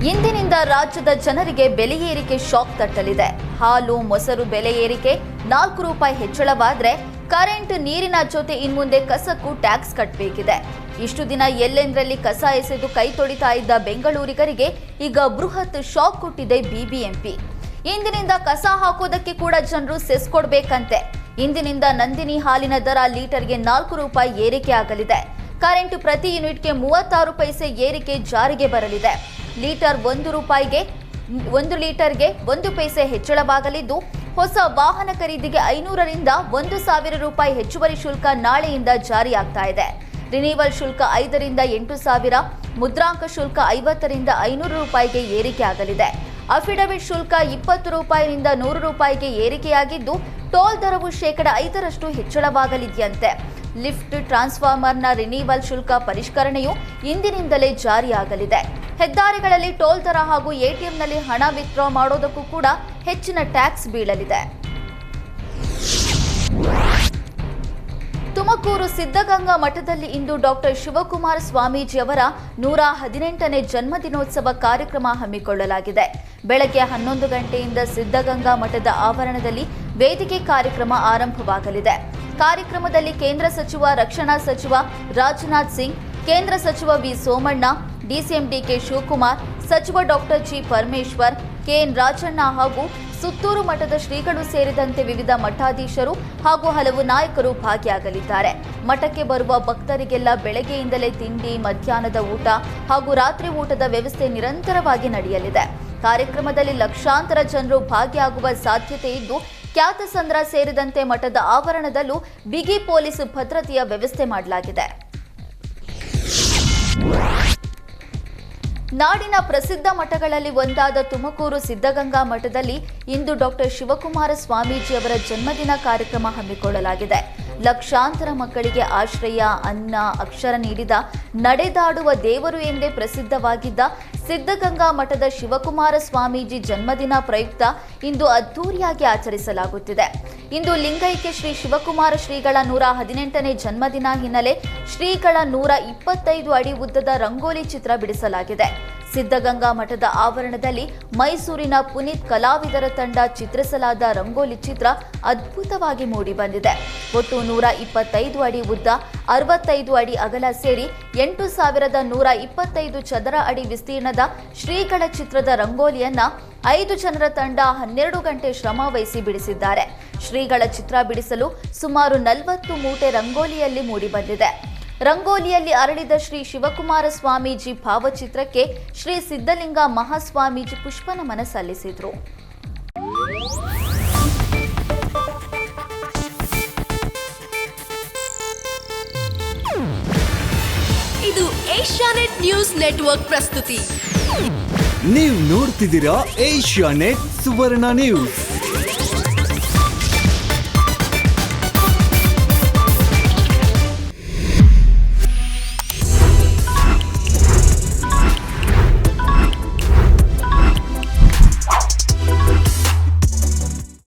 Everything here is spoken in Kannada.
ಇಂದಿನಿಂದ ರಾಜ್ಯದ ಜನರಿಗೆ ಬೆಲೆ ಏರಿಕೆ ಶಾಕ್ ತಟ್ಟಲಿದೆ. ಹಾಲು ಮೊಸರು ಬೆಲೆ ಏರಿಕೆ 4 ರೂಪಾಯಿ ಹೆಚ್ಚಳವಾದರೆ ಕರೆಂಟ್ ನೀರಿನ ಜೊತೆ ಇನ್ಮುಂದೆ ಕಸಕ್ಕೂ ಟ್ಯಾಕ್ಸ್ ಕಟ್ಟಬೇಕಿದೆ. ಇಷ್ಟು ದಿನ ಎಲ್ಲೆಂದರಲ್ಲಿ ಕಸ ಎಸೆದು ಕೈ ತೊಳಿತಾ ಇದ್ದ ಬೆಂಗಳೂರಿಗರಿಗೆ ಈಗ ಬೃಹತ್ ಶಾಕ್ ಕೊಟ್ಟಿದೆ ಬಿಬಿಎಂಪಿ. ಇಂದಿನಿಂದ ಕಸ ಹಾಕೋದಕ್ಕೆ ಕೂಡ ಜನರು ಸೆಸ್ ಕೊಡಬೇಕಂತೆ. ಇಂದಿನಿಂದ ನಂದಿನಿ ಹಾಲಿನ ದರ ಲೀಟರ್ಗೆ 4 ರೂಪಾಯಿ ಏರಿಕೆ ಆಗಲಿದೆ. ಕರೆಂಟ್ ಪ್ರತಿ ಯೂನಿಟ್ಗೆ 36 ಪೈಸೆ ಏರಿಕೆ ಜಾರಿಗೆ ಬರಲಿದೆ. ಲೀಟರ್ 1 ರೂಪಾಯಿಗೆ 1 ಲೀಟರ್ಗೆ 1 ಪೈಸೆ ಹೆಚ್ಚಳವಾಗಲಿದ್ದು, ಹೊಸ ವಾಹನ ಖರೀದಿಗೆ 500ರಿಂದ 1,000 ರೂಪಾಯಿ ಹೆಚ್ಚುವರಿ ಶುಲ್ಕ ನಾಳೆಯಿಂದ ಜಾರಿಯಾಗ್ತಾ ಇದೆ. ರಿನಿವಲ್ ಶುಲ್ಕ 5ರಿಂದ 8,000, ಮುದ್ರಾಂಕ ಶುಲ್ಕ 50ರಿಂದ 500 ರೂಪಾಯಿಗೆ ಏರಿಕೆ ಆಗಲಿದೆ. ಅಫಿಡವಿಟ್ ಶುಲ್ಕ 20 ರೂಪಾಯಿಯಿಂದ 100 ರೂಪಾಯಿಗೆ ಏರಿಕೆಯಾಗಿದ್ದು, ಟೋಲ್ ದರವು 5% ಹೆಚ್ಚಳವಾಗಲಿದೆಯಂತೆ. ಲಿಫ್ಟ್ ಟ್ರಾನ್ಸ್ಫಾರ್ಮರ್ನ ರಿನಿವಲ್ ಶುಲ್ಕ ಪರಿಷ್ಕರಣೆಯು ಇಂದಿನಿಂದಲೇ ಜಾರಿಯಾಗಲಿದೆ. ಹೆದ್ದಾರಿಗಳಲ್ಲಿ ಟೋಲ್ ದರ ಹಾಗೂ ಎಟಿಎಂನಲ್ಲಿ ಹಣ ವಿತ್ಡ್ರಾ ಮಾಡೋದಕ್ಕೂ ಕೂಡ ಹೆಚ್ಚಿನ ಟ್ಯಾಕ್ಸ್ ಬೀಳಲಿದೆ. ತುಮಕೂರು ಸಿದ್ಧಗಂಗಾ ಮಠದಲ್ಲಿ ಇಂದು ಡಾಕ್ಟರ್ ಶಿವಕುಮಾರ ಸ್ವಾಮೀಜಿ ಅವರ 118ನೇ ಜನ್ಮದಿನೋತ್ಸವ ಕಾರ್ಯಕ್ರಮ ಹಮ್ಮಿಕೊಳ್ಳಲಾಗಿದೆ. ಬೆಳಗ್ಗೆ 11 ಗಂಟೆಯಿಂದ ಸಿದ್ಧಗಂಗಾ ಮಠದ ಆವರಣದಲ್ಲಿ ವೇದಿಕೆ ಕಾರ್ಯಕ್ರಮ ಆರಂಭವಾಗಲಿದೆ. ಕಾರ್ಯಕ್ರಮದಲ್ಲಿ ಕೇಂದ್ರ ಸಚಿವ ರಕ್ಷಣಾ ಸಚಿವ ರಾಜನಾಥ್ ಸಿಂಗ್, ಕೇಂದ್ರ ಸಚಿವ V Somanna, DCM DK Shivakumar, ಸಚಿವ doctor G Parameshwar, KN Rajanna ಹಾಗೂ ಸುತ್ತೂರು ಮಠದ ಶ್ರೀಗಳು ಸೇರಿದಂತೆ ವಿವಿಧ ಮಠಾಧೀಶರು ಹಾಗೂ ಹಲವು ನಾಯಕರು ಭಾಗಿಯಾಗಲಿದ್ದಾರೆ. ಮಠಕ್ಕೆ ಬರುವ ಭಕ್ತರಿಗೆಲ್ಲ ಬೆಳಗ್ಗೆಯಿಂದಲೇ ತಿಂಡಿ, ಮಧ್ಯಾಹ್ನದ ಊಟ ಹಾಗೂ ರಾತ್ರಿ ಊಟದ ವ್ಯವಸ್ಥೆ ನಿರಂತರವಾಗಿ ನಡೆಯಲಿದೆ. ಕಾರ್ಯಕ್ರಮದಲ್ಲಿ ಲಕ್ಷಾಂತರ ಜನರು ಭಾಗಿಯಾಗುವ ಸಾಧ್ಯತೆ ಇದ್ದು, ಖ್ಯಾತಸಂದ್ರ ಸೇರಿದಂತೆ ಮಠದ ಆವರಣದಲ್ಲೂ ಬಿಗಿ ಪೊಲೀಸ್ ಭದ್ರತೆಯ ವ್ಯವಸ್ಥೆ ಮಾಡಲಾಗಿದೆ. ನಾಡಿನ ಪ್ರಸಿದ್ಧ ಮಠಗಳಲ್ಲಿ ಒಂದಾದ ತುಮಕೂರು ಸಿದ್ಧಗಂಗಾ ಮಠದಲ್ಲಿ ಇಂದು ಡಾಕ್ಟರ್ ಶಿವಕುಮಾರ ಸ್ವಾಮೀಜಿ ಅವರ ಜನ್ಮದಿನ ಕಾರ್ಯಕ್ರಮ ಹಮ್ಮಿಕೊಳ್ಳಲಾಗಿದೆ. ಲಕ್ಷಾಂತರ ಮಕ್ಕಳಿಗೆ ಆಶ್ರಯ, ಅನ್ನ, ಅಕ್ಷರ ನೀಡಿದ ನಡೆದಾಡುವ ದೇವರು ಎಂದೇ ಪ್ರಸಿದ್ಧವಾಗಿದ್ದ ಸಿದ್ಧಗಂಗಾ ಮಠದ ಶಿವಕುಮಾರ ಸ್ವಾಮೀಜಿ ಜನ್ಮದಿನ ಪ್ರಯುಕ್ತ ಇಂದು ಅದ್ದೂರಿಯಾಗಿ ಆಚರಿಸಲಾಗುತ್ತಿದೆ. ಇಂದು ಲಿಂಗೈಕ್ಯ ಶ್ರೀ ಶಿವಕುಮಾರ ಶ್ರೀಗಳ 118ನೇ ಜನ್ಮದಿನ ಹಿನ್ನೆಲೆ ಶ್ರೀಗಳ 125 ಅಡಿ ಉದ್ದದ ರಂಗೋಲಿ ಚಿತ್ರ ಬಿಡಿಸಲಾಗಿದೆ. ಸಿದ್ಧಗಂಗಾ ಮಠದ ಆವರಣದಲ್ಲಿ ಮೈಸೂರಿನ ಪುನೀತ್ ಕಲಾವಿದರ ತಂಡ ಚಿತ್ರಿಸಲಾದ ರಂಗೋಲಿ ಚಿತ್ರ ಅದ್ಭುತವಾಗಿ ಮೂಡಿಬಂದಿದೆ. ಒಟ್ಟು 125 ಅಡಿ ಉದ್ದ, 65 ಅಡಿ ಅಗಲ ಸೇರಿ 8,125 ಚದರ ಅಡಿ ವಿಸ್ತೀರ್ಣದ ಶ್ರೀಗಳ ಚಿತ್ರದ ರಂಗೋಲಿಯನ್ನ 5 ಜನರ ತಂಡ 12 ಗಂಟೆ ಶ್ರಮ ವಹಿಸಿ ಬಿಡಿಸಿದ್ದಾರೆ. ಶ್ರೀಗಳ ಚಿತ್ರ ಬಿಡಿಸಲು ಸುಮಾರು 40 ಮೂಟೆ ರಂಗೋಲಿಯಲ್ಲಿ ಮೂಡಿಬಂದಿದೆ. ರಂಗೋಲಿಯಲ್ಲಿ ಅರಳಿದ ಶ್ರೀ ಶಿವಕುಮಾರ ಸ್ವಾಮೀಜಿ ಭಾವಚಿತ್ರಕ್ಕೆ ಶ್ರೀ ಸಿದ್ಧಲಿಂಗ ಮಹಾಸ್ವಾಮೀಜಿ ಪುಷ್ಪನಮನ ಸಲ್ಲಿಸಿದರು. ಇದು ಏಷ್ಯಾನೆಟ್ ನ್ಯೂಸ್ ನೆಟ್ವರ್ಕ್ ಪ್ರಸ್ತುತಿ. ನೀವು ನೋಡ್ತಿದ್ದೀರಾ ಏಷ್ಯಾನೆಟ್ ಸುವರ್ಣ ನ್ಯೂಸ್.